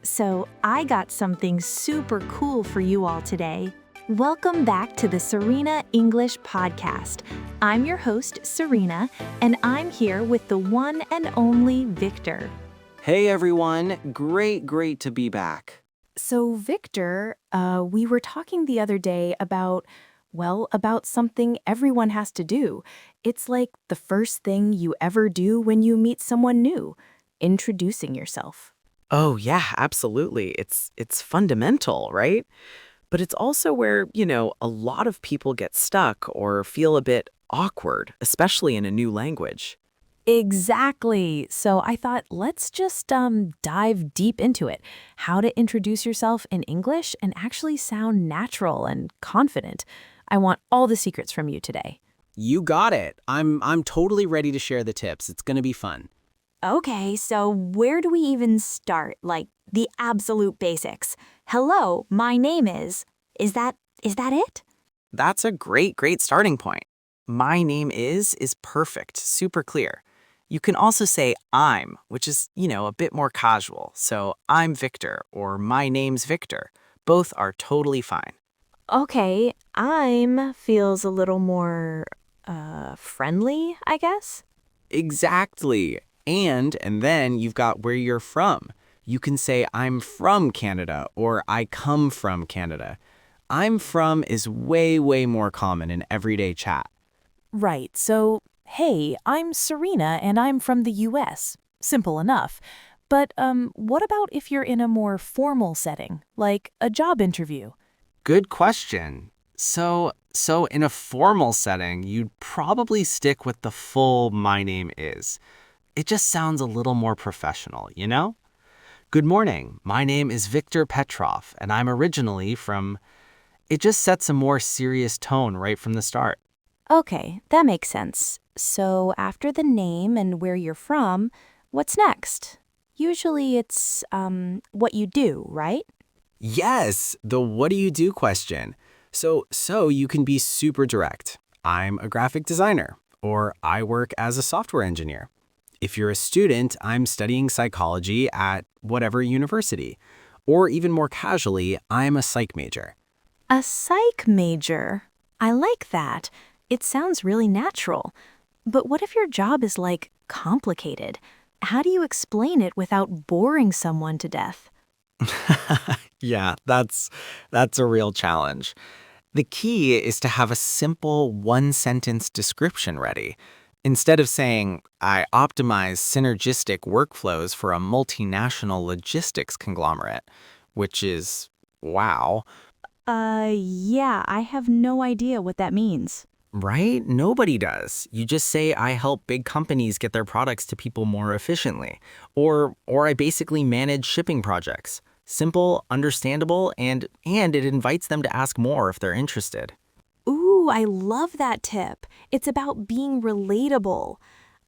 So, I got something super cool for you all today. Welcome back to the Serena English Podcast. I'm your host, Serena, and I'm here with the one and only Victor. Hey everyone, great to be back. So, Victor, we were talking the other day about something everyone has to do. It's like the first thing you ever do when you meet someone new, introducing yourself. Oh, yeah, absolutely. It's fundamental, right? But it's also where, a lot of people get stuck or feel a bit awkward, especially in a new language. Exactly. So I thought, let's just dive deep into it. How to introduce yourself in English and actually sound natural and confident. I want all the secrets from you today. You got it. I'm totally ready to share the tips. It's going to be fun. Okay, so where do we even start? Like the absolute basics. Hello, my name is. Is that it? That's a great starting point. My name is perfect, super clear. You can also say I'm, which is, a bit more casual. So I'm Victor or my name's Victor. Both are totally fine. Okay, I'm feels a little more friendly, I guess. Exactly. And then you've got where you're from. You can say I'm from Canada or I come from Canada. I'm from is way more common in everyday chat. Right, so, hey, I'm Serena and I'm from the US. Simple enough. But what about if you're in a more formal setting, like a job interview? Good question. So in a formal setting, you'd probably stick with the full my name is. It just sounds a little more professional, you know? Good morning. My name is Victor Petrov, and I'm originally from... It just sets a more serious tone right from the start. Okay, that makes sense. So after the name and where you're from, what's next? Usually it's what you do, right? Yes, the what do you do question. So you can be super direct. I'm a graphic designer, or I work as a software engineer. If you're a student, I'm studying psychology at whatever university. Or even more casually, I'm a psych major. A psych major. I like that. It sounds really natural. But what if your job is like complicated? How do you explain it without boring someone to death? Yeah, that's a real challenge. The key is to have a simple one-sentence description ready. Instead of saying, I optimize synergistic workflows for a multinational logistics conglomerate, which is, wow. Yeah, I have no idea what that means. Right? Nobody does. You just say I help big companies get their products to people more efficiently. Or I basically manage shipping projects. Simple, understandable, and it invites them to ask more if they're interested. Ooh, I love that tip. It's about being relatable.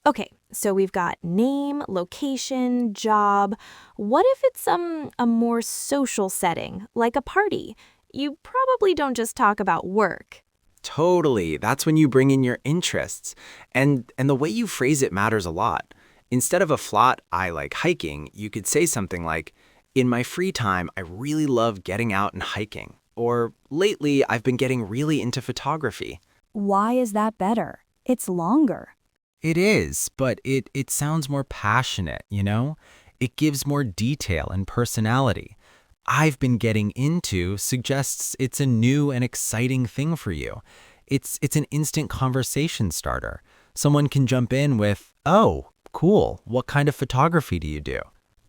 Okay, so we've got name, location, job. What if it's a more social setting, like a party? You probably don't just talk about work. Totally. That's when you bring in your interests. And the way you phrase it matters a lot. Instead of a flat, I like hiking, you could say something like, in my free time, I really love getting out and hiking. Or lately, I've been getting really into photography. Why is that better? It's longer. It is, but it sounds more passionate, you know? It gives more detail and personality. I've been getting into suggests it's a new and exciting thing for you. It's an instant conversation starter. Someone can jump in with, oh, cool, what kind of photography do you do?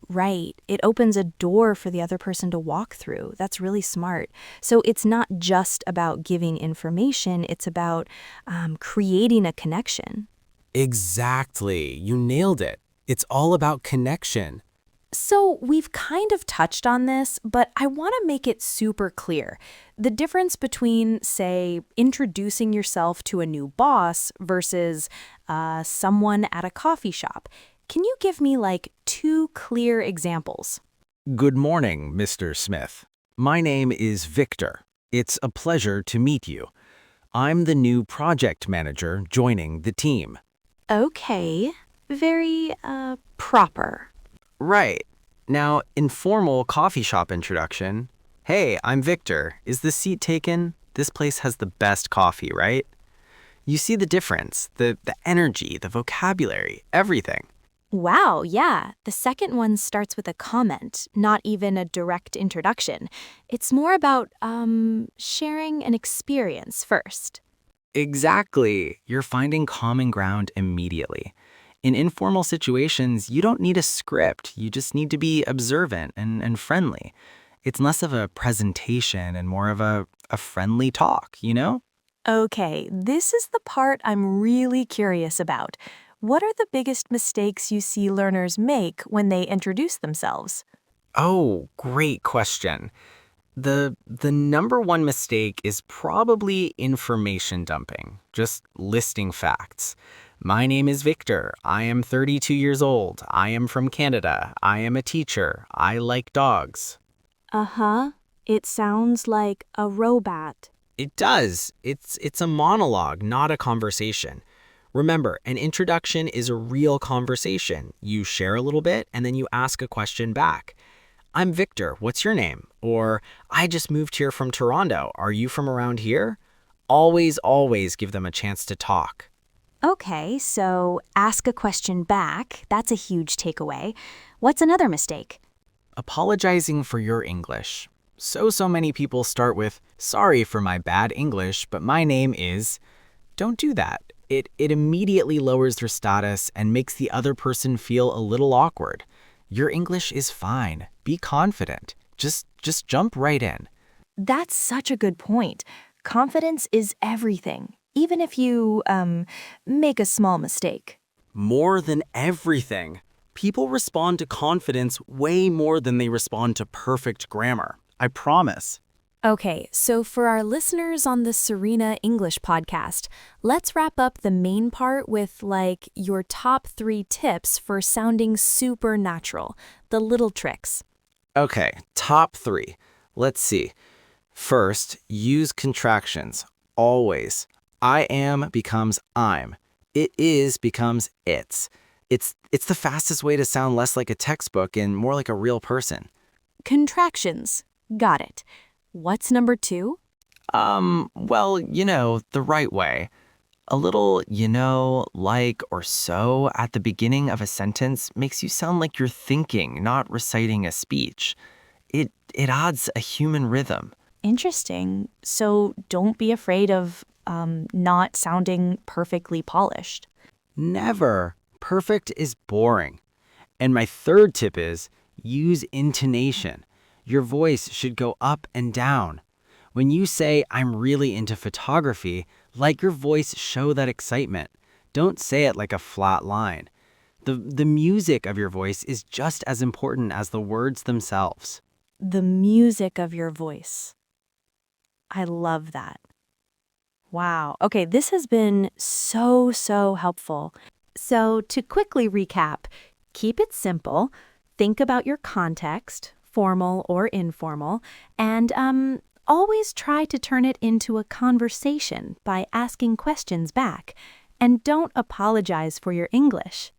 Right. It opens a door for the other person to walk through. That's really smart. So it's not just about giving information, it's about creating a connection. Exactly. You nailed it. It's all about connection. So we've kind of touched on this, but I want to make it super clear. The difference between, say, introducing yourself to a new boss versus someone at a coffee shop. Can you give me like 2 clear examples? Good morning, Mr. Smith. My name is Victor. It's a pleasure to meet you. I'm the new project manager joining the team. Okay, very proper. Right. Now, informal coffee shop introduction. Hey, I'm Victor. Is the seat taken? This place has the best coffee, right? You see the difference, the energy, the vocabulary, everything. Wow, yeah. The second one starts with a comment, not even a direct introduction. It's more about, sharing an experience first. Exactly. You're finding common ground immediately. In informal situations, you don't need a script. You just need to be observant and friendly. It's less of a presentation and more of a friendly talk, you know? Okay, this is the part I'm really curious about. What are the biggest mistakes you see learners make when they introduce themselves? Oh, great question. The number one mistake is probably information dumping, just listing facts. My name is Victor. I am 32 years old. I am from Canada. I am a teacher. I like dogs. Uh-huh. It sounds like a robot. It does. It's a monologue, not a conversation. Remember, an introduction is a real conversation. You share a little bit and then you ask a question back. I'm Victor. What's your name? Or I just moved here from Toronto. Are you from around here? Always give them a chance to talk. Okay, so ask a question back. That's a huge takeaway. What's another mistake? Apologizing for your English. So many people start with, sorry for my bad English, but my name is... Don't do that. It immediately lowers their status and makes the other person feel a little awkward. Your English is fine. Be confident. Just jump right in. That's such a good point. Confidence is everything, even if you, make a small mistake. More than everything. People respond to confidence way more than they respond to perfect grammar. I promise. Okay, so for our listeners on the Serena English Podcast, let's wrap up the main part with, your top 3 tips for sounding super natural, the little tricks. Okay, top 3. Let's see. First, use contractions. Always. I am becomes I'm. It is becomes it's. It's the fastest way to sound less like a textbook and more like a real person. Contractions. Got it. What's number 2? Well, the right way. A little, like, or so at the beginning of a sentence makes you sound like you're thinking, not reciting a speech. It adds a human rhythm. Interesting. So don't be afraid of not sounding perfectly polished. Never. Perfect is boring. And my third tip is use intonation. Your voice should go up and down. When you say, I'm really into photography, let your voice show that excitement. Don't say it like a flat line. The music of your voice is just as important as the words themselves. The music of your voice. I love that. Wow. Okay, this has been so helpful. So to quickly recap, keep it simple, think about your context, formal or informal, and always try to turn it into a conversation by asking questions back. And don't apologize for your English.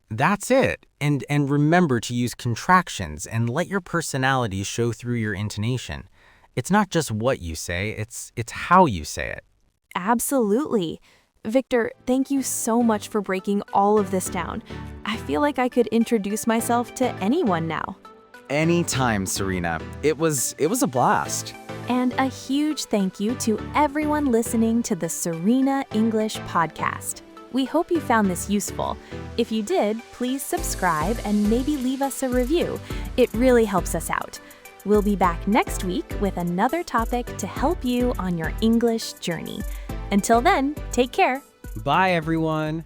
That's it. And remember to use contractions and let your personality show through your intonation. It's not just what you say, it's how you say it. Absolutely. Victor, thank you so much for breaking all of this down. I feel like I could introduce myself to anyone now. Anytime, Serena. It was a blast. And a huge thank you to everyone listening to the Serena English Podcast. We hope you found this useful. If you did, please subscribe and maybe leave us a review. It really helps us out. We'll be back next week with another topic to help you on your English journey. Until then, take care. Bye, everyone.